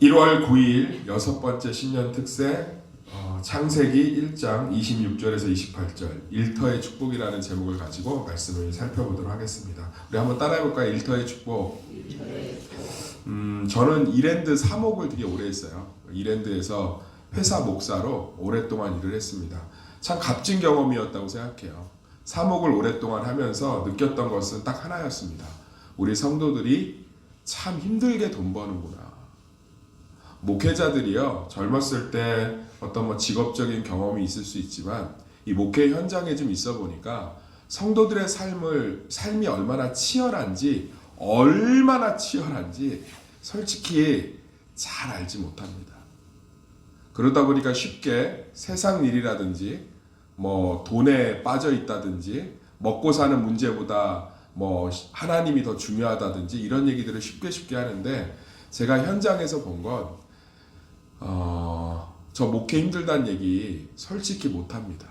1월 9일 여섯 번째 신년 특세 창세기 1장 26절에서 28절 일터의 축복이라는 제목을 가지고 말씀을 살펴보도록 하겠습니다. 우리 한번 따라해볼까요? 일터의 축복. 저는 이랜드 사목을 되게 오래 했어요. 이랜드에서 회사 목사로 오랫동안 일을 했습니다. 참 값진 경험이었다고 생각해요. 사목을 오랫동안 하면서 느꼈던 것은 딱 하나였습니다. 우리 성도들이 참 힘들게 돈 버는구나. 목회자들이요, 젊었을 때 어떤 직업적인 경험이 있을 수 있지만 이 목회 현장에 좀 있어 보니까 성도들의 삶이 얼마나 치열한지 솔직히 잘 알지 못합니다. 그러다 보니까 쉽게 세상 일이라든지 돈에 빠져 있다든지 먹고 사는 문제보다 하나님이 더 중요하다든지 이런 얘기들을 쉽게 하는데, 제가 현장에서 본 건 저 목회 힘들다는 얘기 솔직히 못합니다.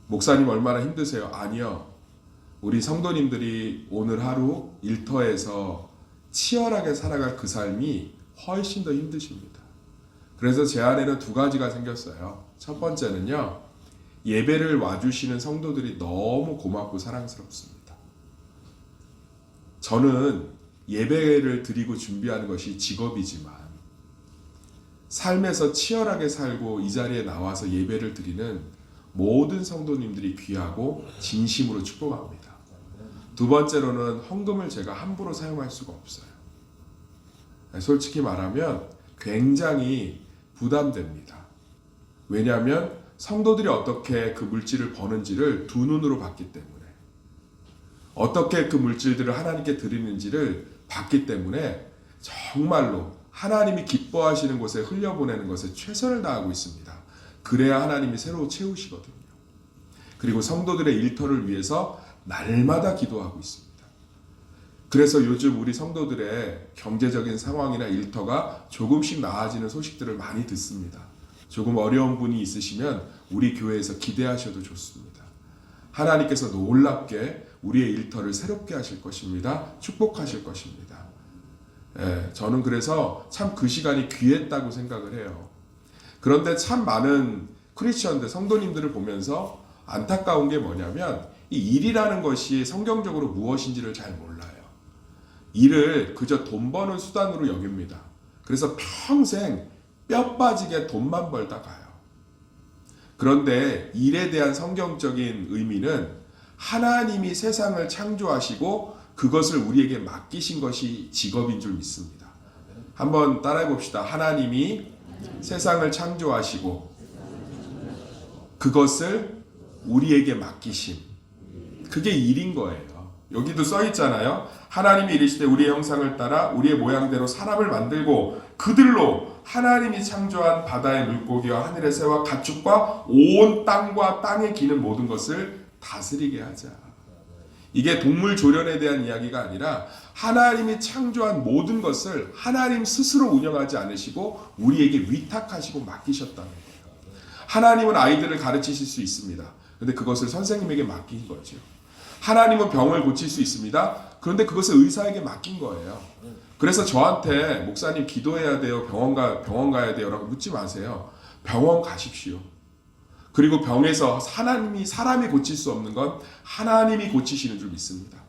목사님 얼마나 힘드세요? 아니요. 우리 성도님들이 오늘 하루 일터에서 치열하게 살아갈 그 삶이 훨씬 더 힘드십니다. 그래서 제 안에는 두 가지가 생겼어요. 첫 번째는요, 예배를 와주시는 성도들이 너무 고맙고 사랑스럽습니다. 저는 예배를 드리고 준비하는 것이 직업이지만 삶에서 치열하게 살고 이 자리에 나와서 예배를 드리는 모든 성도님들이 귀하고 진심으로 축복합니다. 두 번째로는 헌금을 제가 함부로 사용할 수가 없어요. 솔직히 말하면 굉장히 부담됩니다. 왜냐하면 성도들이 어떻게 그 물질을 버는지를 두 눈으로 봤기 때문에, 어떻게 그 물질들을 하나님께 드리는지를 봤기 때문에 정말로 하나님이 기뻐하시는 곳에 흘려보내는 것에 최선을 다하고 있습니다. 그래야 하나님이 새로 채우시거든요. 그리고 성도들의 일터를 위해서 날마다 기도하고 있습니다. 그래서 요즘 우리 성도들의 경제적인 상황이나 일터가 조금씩 나아지는 소식들을 많이 듣습니다. 조금 어려운 분이 있으시면 우리 교회에서 기대하셔도 좋습니다. 하나님께서 놀랍게 우리의 일터를 새롭게 하실 것입니다. 축복하실 것입니다. 저는 그래서 참 그 시간이 귀했다고 생각을 해요. 그런데 참 많은 크리스천들, 성도님들을 보면서 안타까운 게 뭐냐면, 이 일이라는 것이 성경적으로 무엇인지를 잘 몰라요. 일을 그저 돈 버는 수단으로 여깁니다. 그래서 평생 뼈 빠지게 돈만 벌다 가요. 그런데 일에 대한 성경적인 의미는 하나님이 세상을 창조하시고 그것을 우리에게 맡기신 것이 직업인 줄 믿습니다. 한번 따라해 봅시다. 하나님이 세상을 창조하시고 그것을 우리에게 맡기심. 그게 일인 거예요. 여기도 써 있잖아요. 하나님이 이르시되 우리의 형상을 따라 우리의 모양대로 사람을 만들고 그들로 하나님이 창조한 바다의 물고기와 하늘의 새와 가축과 온 땅과 땅에 기는 모든 것을 다스리게 하자. 이게 동물 조련에 대한 이야기가 아니라 하나님이 창조한 모든 것을 하나님 스스로 운영하지 않으시고 우리에게 위탁하시고 맡기셨다는 거예요. 하나님은 아이들을 가르치실 수 있습니다. 그런데 그것을 선생님에게 맡긴 거죠. 하나님은 병을 고칠 수 있습니다. 그런데 그것을 의사에게 맡긴 거예요. 그래서 저한테 목사님 기도해야 돼요, 병원 가야 돼요 라고 묻지 마세요. 병원 가십시오. 그리고 병에서 사람이 고칠 수 없는 건 하나님이 고치시는 줄 믿습니다.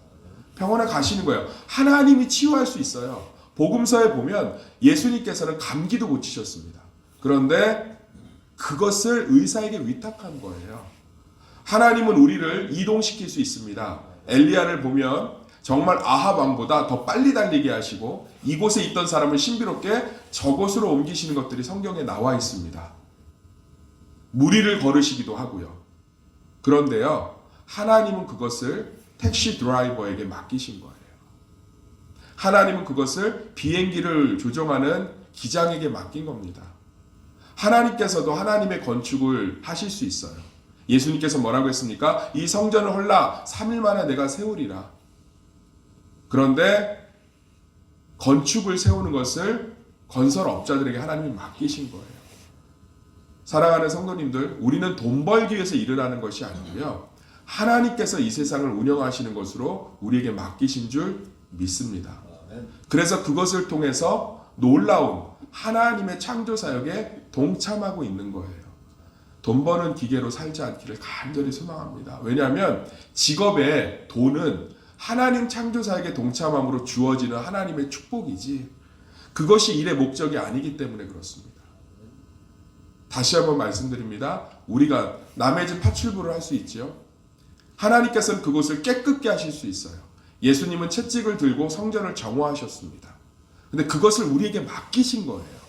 병원에 가시는 거예요. 하나님이 치유할 수 있어요. 복음서에 보면 예수님께서는 감기도 고치셨습니다. 그런데 그것을 의사에게 위탁한 거예요. 하나님은 우리를 이동시킬 수 있습니다. 엘리야를 보면 정말 아합 왕보다 더 빨리 달리게 하시고 이곳에 있던 사람을 신비롭게 저곳으로 옮기시는 것들이 성경에 나와 있습니다. 무리를 걸으시기도 하고요. 그런데요, 하나님은 그것을 택시 드라이버에게 맡기신 거예요. 하나님은 그것을 비행기를 조종하는 기장에게 맡긴 겁니다. 하나님께서도 하나님의 건축을 하실 수 있어요. 예수님께서 뭐라고 했습니까? 이 성전을 헐라 3일 만에 내가 세우리라. 그런데 건축을 세우는 것을 건설업자들에게 하나님이 맡기신 거예요. 사랑하는 성도님들, 우리는 돈 벌기 위해서 일을 하는 것이 아니고요, 하나님께서 이 세상을 운영하시는 것으로 우리에게 맡기신 줄 믿습니다. 그래서 그것을 통해서 놀라운 하나님의 창조 사역에 동참하고 있는 거예요. 돈 버는 기계로 살지 않기를 간절히 소망합니다. 왜냐하면 직업의 돈은 하나님 창조 사역에 동참함으로 주어지는 하나님의 축복이지 그것이 일의 목적이 아니기 때문에 그렇습니다. 다시 한번 말씀드립니다. 우리가 남의 집 파출부를 할 수 있지요. 하나님께서는 그곳을 깨끗게 하실 수 있어요. 예수님은 채찍을 들고 성전을 정화하셨습니다. 근데 그것을 우리에게 맡기신 거예요.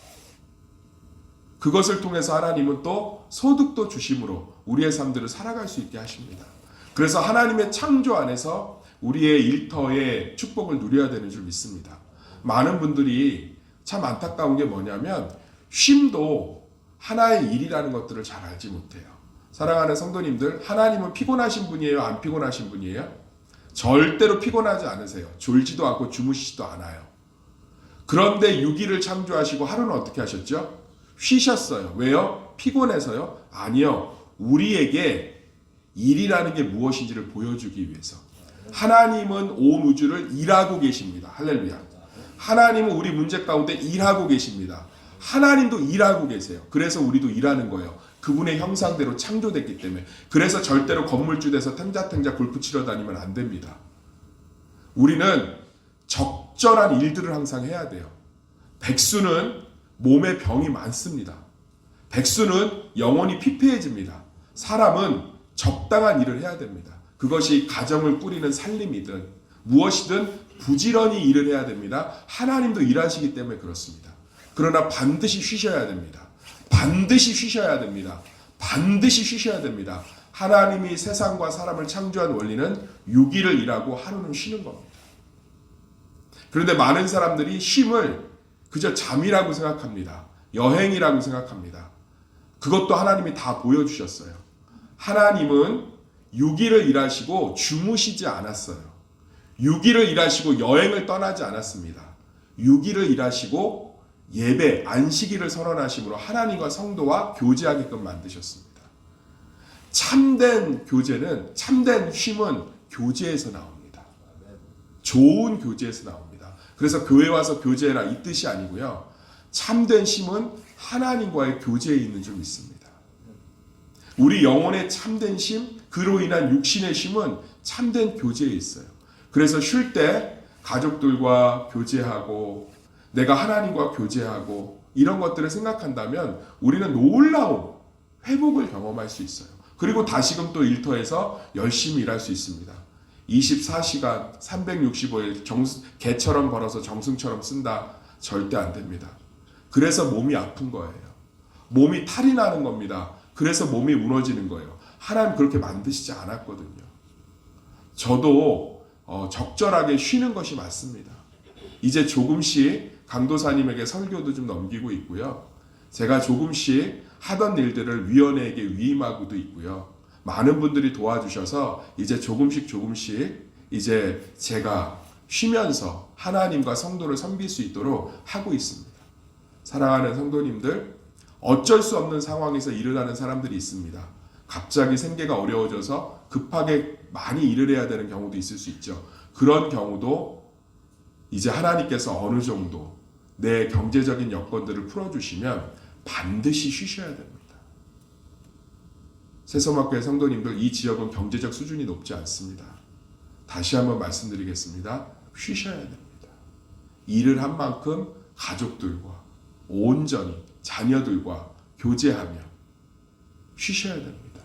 그것을 통해서 하나님은 또 소득도 주심으로 우리의 삶들을 살아갈 수 있게 하십니다. 그래서 하나님의 창조 안에서 우리의 일터의 축복을 누려야 되는 줄 믿습니다. 많은 분들이 참 안타까운 게 뭐냐면 쉼도 하나의 일이라는 것들을 잘 알지 못해요. 사랑하는 성도님들, 하나님은 피곤하신 분이에요? 안 피곤하신 분이에요? 절대로 피곤하지 않으세요. 졸지도 않고 주무시지도 않아요. 그런데 6일을 창조하시고 하루는 어떻게 하셨죠? 쉬셨어요. 왜요? 피곤해서요? 아니요. 우리에게 일이라는 게 무엇인지를 보여주기 위해서. 하나님은 온 우주를 일하고 계십니다. 할렐루야. 하나님은 우리 문제 가운데 일하고 계십니다. 하나님도 일하고 계세요. 그래서 우리도 일하는 거예요. 그분의 형상대로 창조됐기 때문에. 그래서 절대로 건물주 돼서 탱자탱자 골프 치러 다니면 안 됩니다. 우리는 적절한 일들을 항상 해야 돼요. 백수는 몸에 병이 많습니다. 백수는 영혼이 피폐해집니다. 사람은 적당한 일을 해야 됩니다. 그것이 가정을 꾸리는 살림이든 무엇이든 부지런히 일을 해야 됩니다. 하나님도 일하시기 때문에 그렇습니다. 그러나 반드시 쉬셔야 됩니다. 반드시 쉬셔야 됩니다. 반드시 쉬셔야 됩니다. 하나님이 세상과 사람을 창조한 원리는 6일을 일하고 하루는 쉬는 겁니다. 그런데 많은 사람들이 쉼을 그저 잠이라고 생각합니다. 여행이라고 생각합니다. 그것도 하나님이 다 보여주셨어요. 하나님은 6일을 일하시고 주무시지 않았어요. 6일을 일하시고 여행을 떠나지 않았습니다. 6일을 일하시고 예배, 안식일을 선언하심으로 하나님과 성도와 교제하게끔 만드셨습니다. 참된 교제는, 참된 쉼은 교제에서 나옵니다. 좋은 교제에서 나옵니다. 그래서 교회 와서 교제해라 이 뜻이 아니고요. 참된 쉼은 하나님과의 교제에 있는 줄 믿습니다. 우리 영혼의 참된 쉼, 그로 인한 육신의 쉼은 참된 교제에 있어요. 그래서 쉴 때 가족들과 교제하고 내가 하나님과 교제하고 이런 것들을 생각한다면 우리는 놀라운 회복을 경험할 수 있어요. 그리고 다시금 또 일터에서 열심히 일할 수 있습니다. 24시간 365일 개처럼 벌어서 정승처럼 쓴다. 절대 안 됩니다. 그래서 몸이 아픈 거예요. 몸이 탈이 나는 겁니다. 그래서 몸이 무너지는 거예요. 하나님 그렇게 만드시지 않았거든요. 저도 적절하게 쉬는 것이 맞습니다. 이제 조금씩 강도사님에게 설교도 좀 넘기고 있고요. 제가 조금씩 하던 일들을 위원회에게 위임하고도 있고요. 많은 분들이 도와주셔서 이제 조금씩 이제 제가 쉬면서 하나님과 성도를 섬길 수 있도록 하고 있습니다. 사랑하는 성도님들, 어쩔 수 없는 상황에서 일을 하는 사람들이 있습니다. 갑자기 생계가 어려워져서 급하게 많이 일을 해야 되는 경우도 있을 수 있죠. 그런 경우도 이제 하나님께서 어느 정도 내 경제적인 여건들을 풀어주시면 반드시 쉬셔야 됩니다. 새소막교회 성도님들, 이 지역은 경제적 수준이 높지 않습니다. 다시 한번 말씀드리겠습니다. 쉬셔야 됩니다. 일을 한 만큼 가족들과 온전히 자녀들과 교제하며 쉬셔야 됩니다.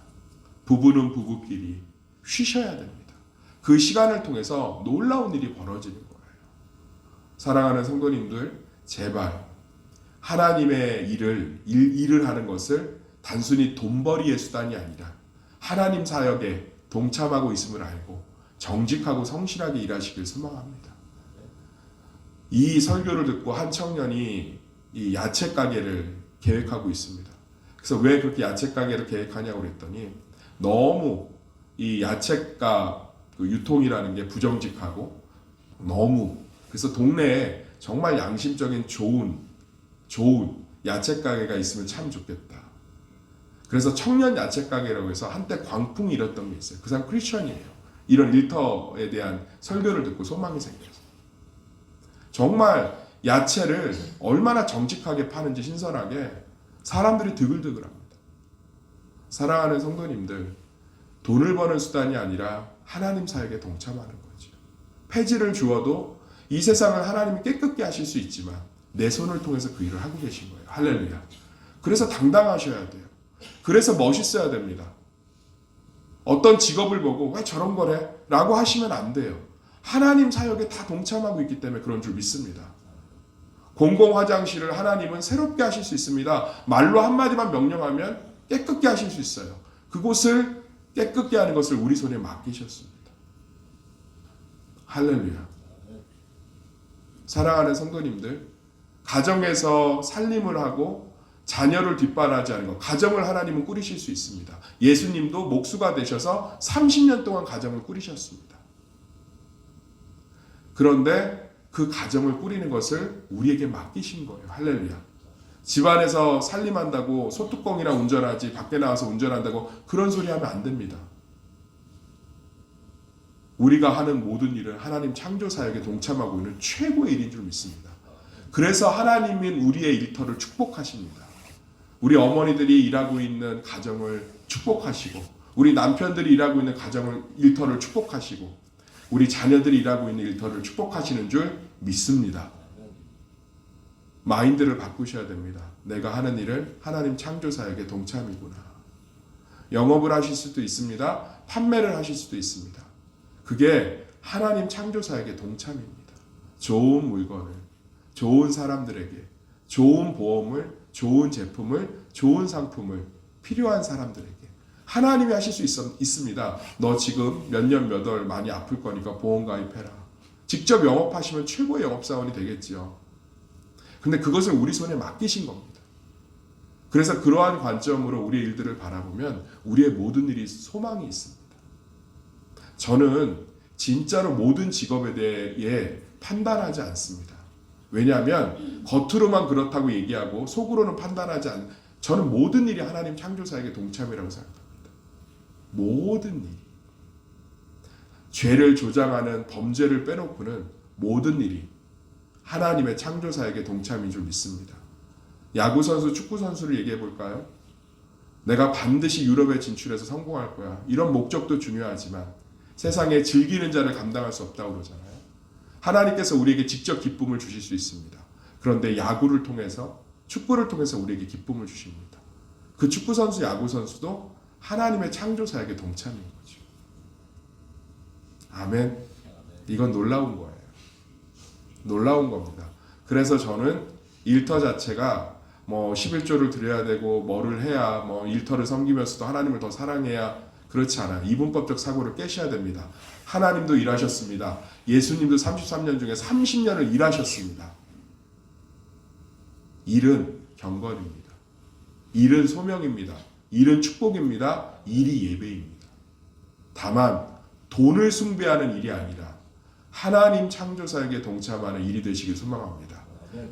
부부는 부부끼리 쉬셔야 됩니다. 그 시간을 통해서 놀라운 일이 벌어지는 거예요. 사랑하는 성도님들, 제발 하나님의 일을 하는 것을 단순히 돈벌이의 수단이 아니라 하나님 사역에 동참하고 있음을 알고 정직하고 성실하게 일하시길 소망합니다. 이 설교를 듣고 한 청년이 이 야채 가게를 계획하고 있습니다. 그래서 왜 그렇게 야채 가게를 계획하냐고 그랬더니 너무 이 야채가 그 유통이라는 게 부정직하고 너무 그래서 동네에 정말 양심적인 좋은 야채 가게가 있으면 참 좋겠다. 그래서 청년 야채 가게라고 해서 한때 광풍이 일었던 게 있어요. 그 사람 크리스천이에요. 이런 일터에 대한 설교를 듣고 소망이 생겼어요. 정말 야채를 얼마나 정직하게 파는지 신선하게 사람들이 드글드글합니다. 사랑하는 성도님들, 돈을 버는 수단이 아니라 하나님 사역에 동참하는 거죠. 폐지를 주어도 이 세상을 하나님이 깨끗게 하실 수 있지만 내 손을 통해서 그 일을 하고 계신 거예요. 할렐루야. 그래서 당당하셔야 돼요. 그래서 멋있어야 됩니다. 어떤 직업을 보고 왜 저런 거래? 라고 하시면 안 돼요. 하나님 사역에 다 동참하고 있기 때문에 그런 줄 믿습니다. 공공 화장실을 하나님은 새롭게 하실 수 있습니다. 말로 한마디만 명령하면 깨끗게 하실 수 있어요. 그곳을 깨끗게 하는 것을 우리 손에 맡기셨습니다. 할렐루야. 사랑하는 성도님들, 가정에서 살림을 하고 자녀를 뒷바라지 하는 것, 가정을 하나님은 꾸리실 수 있습니다. 예수님도 목수가 되셔서 30년 동안 가정을 꾸리셨습니다. 그런데 그 가정을 꾸리는 것을 우리에게 맡기신 거예요. 할렐루야. 집안에서 살림한다고 소뚜껑이랑 운전하지 밖에 나와서 운전한다고 그런 소리 하면 안 됩니다. 우리가 하는 모든 일은 하나님 창조사역에 동참하고 있는 최고의 일인 줄 믿습니다. 그래서 하나님은 우리의 일터를 축복하십니다. 우리 어머니들이 일하고 있는 가정을 축복하시고, 우리 남편들이 일하고 있는 가정을 일터를 축복하시고, 우리 자녀들이 일하고 있는 일터를 축복하시는 줄 믿습니다. 마인드를 바꾸셔야 됩니다. 내가 하는 일은 하나님 창조사역에 동참이구나. 영업을 하실 수도 있습니다. 판매를 하실 수도 있습니다. 그게 하나님 창조사역의 동참입니다. 좋은 물건을, 좋은 사람들에게, 좋은 보험을, 좋은 제품을, 좋은 상품을 필요한 사람들에게 하나님이 하실 수 있습니다. 너 지금 몇 년 몇 월 많이 아플 거니까 보험 가입해라. 직접 영업하시면 최고의 영업사원이 되겠지요. 근데 그것을 우리 손에 맡기신 겁니다. 그래서 그러한 관점으로 우리의 일들을 바라보면 우리의 모든 일이 소망이 있습니다. 저는 진짜로 모든 직업에 대해 판단하지 않습니다. 왜냐하면 겉으로만 그렇다고 얘기하고 속으로는 판단하지 않는, 저는 모든 일이 하나님 창조사역의 동참이라고 생각합니다. 모든 일이. 죄를 조장하는 범죄를 빼놓고는 모든 일이 하나님의 창조사역의 동참인 줄 믿습니다. 야구선수, 축구선수를 얘기해 볼까요? 내가 반드시 유럽에 진출해서 성공할 거야. 이런 목적도 중요하지만 세상에 즐기는 자를 감당할 수 없다고 그러잖아요. 하나님께서 우리에게 직접 기쁨을 주실 수 있습니다. 그런데 야구를 통해서, 축구를 통해서 우리에게 기쁨을 주십니다. 그 축구선수, 야구선수도 하나님의 창조사역의 동참인 거죠. 아멘. 이건 놀라운 거예요. 놀라운 겁니다. 그래서 저는 일터 자체가 11조를 드려야 되고 뭐를 해야 일터를 섬기면서도 하나님을 더 사랑해야, 그렇지 않아요. 이분법적 사고를 깨셔야 됩니다. 하나님도 일하셨습니다. 예수님도 33년 중에 30년을 일하셨습니다. 일은 경건입니다. 일은 소명입니다. 일은 축복입니다. 일이 예배입니다. 다만 돈을 숭배하는 일이 아니라 하나님 창조사역에 동참하는 일이 되시길 소망합니다.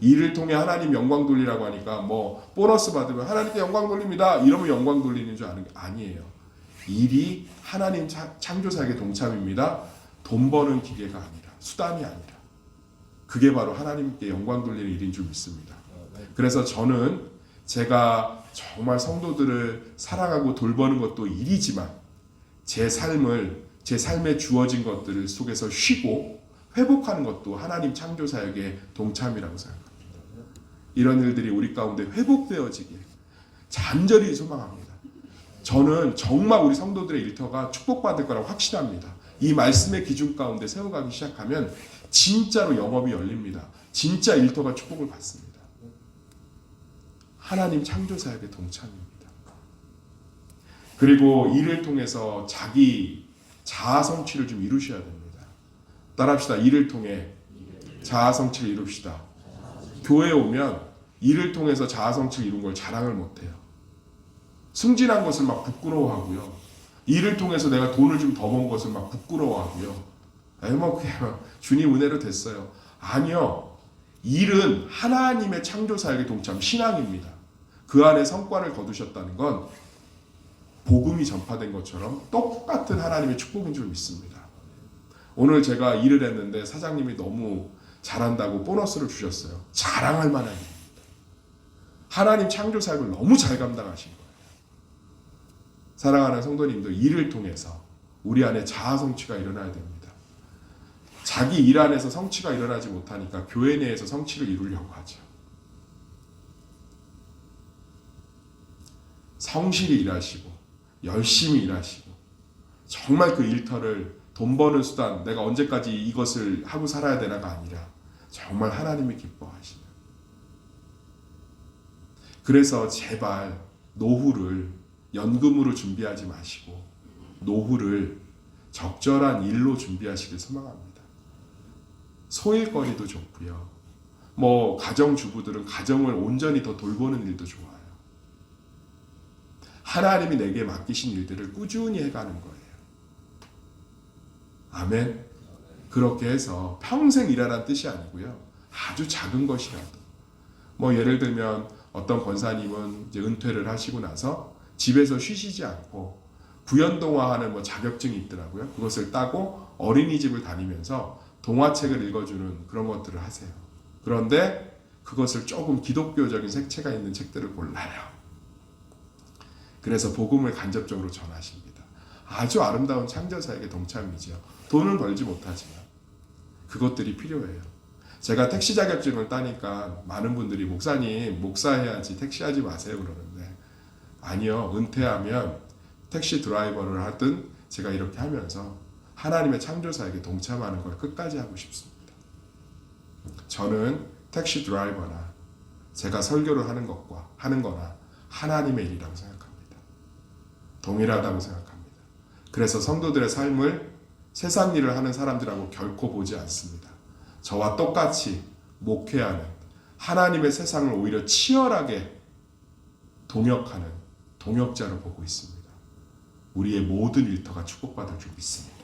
일을 통해 하나님 영광 돌리라고 하니까 보너스 받으면 하나님께 영광 돌립니다. 이러면 영광 돌리는 줄 아는 게 아니에요. 일이 하나님 창조사역에 동참입니다. 돈 버는 기계가 아니라, 수단이 아니라. 그게 바로 하나님께 영광 돌리는 일인 줄 믿습니다. 그래서 저는 제가 정말 성도들을 사랑하고 돌보는 것도 일이지만 제 삶에 주어진 것들을 속에서 쉬고 회복하는 것도 하나님 창조사역의 동참이라고 생각합니다. 이런 일들이 우리 가운데 회복되어지길 간절히 소망합니다. 저는 정말 우리 성도들의 일터가 축복받을 거라고 확신합니다. 이 말씀의 기준 가운데 세워가기 시작하면 진짜로 영업이 열립니다. 진짜 일터가 축복을 받습니다. 하나님 창조사역의 동참입니다. 그리고 일을 통해서 자기 자아 성취를 좀 이루셔야 됩니다. 따라합시다. 일을 통해 자아 성취를 이룹시다. 교회에 오면 일을 통해서 자아 성취를 이룬 걸 자랑을 못해요. 승진한 것을 막 부끄러워하고요. 일을 통해서 내가 돈을 좀 더 번 것을 막 부끄러워하고요. 그냥 주님 은혜로 됐어요. 아니요. 일은 하나님의 창조사역의 동참, 신앙입니다. 그 안에 성과를 거두셨다는 건 복음이 전파된 것처럼 똑같은 하나님의 축복인 줄 믿습니다. 오늘 제가 일을 했는데 사장님이 너무 잘한다고 보너스를 주셨어요. 자랑할 만한 일입니다. 하나님 창조 사역을 너무 잘 감당하신 거예요. 사랑하는 성도님도 일을 통해서 우리 안에 자아 성취가 일어나야 됩니다. 자기 일 안에서 성취가 일어나지 못하니까 교회 내에서 성취를 이루려고 하죠. 성실히 일하시고 열심히 일하시고 정말 그 일터를 돈 버는 수단, 내가 언제까지 이것을 하고 살아야 되나가 아니라 정말 하나님이 기뻐하시는. 그래서 제발 노후를 연금으로 준비하지 마시고 노후를 적절한 일로 준비하시길 소망합니다. 소일거리도 좋고요. 가정주부들은 가정을 온전히 더 돌보는 일도 좋아요. 하나님이 내게 맡기신 일들을 꾸준히 해가는 거예요. 아멘. 그렇게 해서 평생 일하라는 뜻이 아니고요. 아주 작은 것이라도. 예를 들면 어떤 권사님은 이제 은퇴를 하시고 나서 집에서 쉬시지 않고 구연동화하는 자격증이 있더라고요. 그것을 따고 어린이집을 다니면서 동화책을 읽어주는 그런 것들을 하세요. 그런데 그것을 조금 기독교적인 색채가 있는 책들을 골라요. 그래서 복음을 간접적으로 전하십니다. 아주 아름다운 창조사역의 동참이죠. 돈을 벌지 못하지만 그것들이 필요해요. 제가 택시 자격증을 따니까 많은 분들이 목사님 목사해야지 택시하지 마세요 그러는데 아니요. 은퇴하면 택시 드라이버를 하든 제가 이렇게 하면서 하나님의 창조사역에 동참하는 걸 끝까지 하고 싶습니다. 저는 택시 드라이버나 제가 설교를 하는 것과 하는 거나 하나님의 일이라고 생각합니다. 동일하다고 생각합니다. 그래서 성도들의 삶을 세상 일을 하는 사람들하고 결코 보지 않습니다. 저와 똑같이 목회하는 하나님의 세상을 오히려 치열하게 동역하는 동역자로 보고 있습니다. 우리의 모든 일터가 축복받을 줄 믿습니다.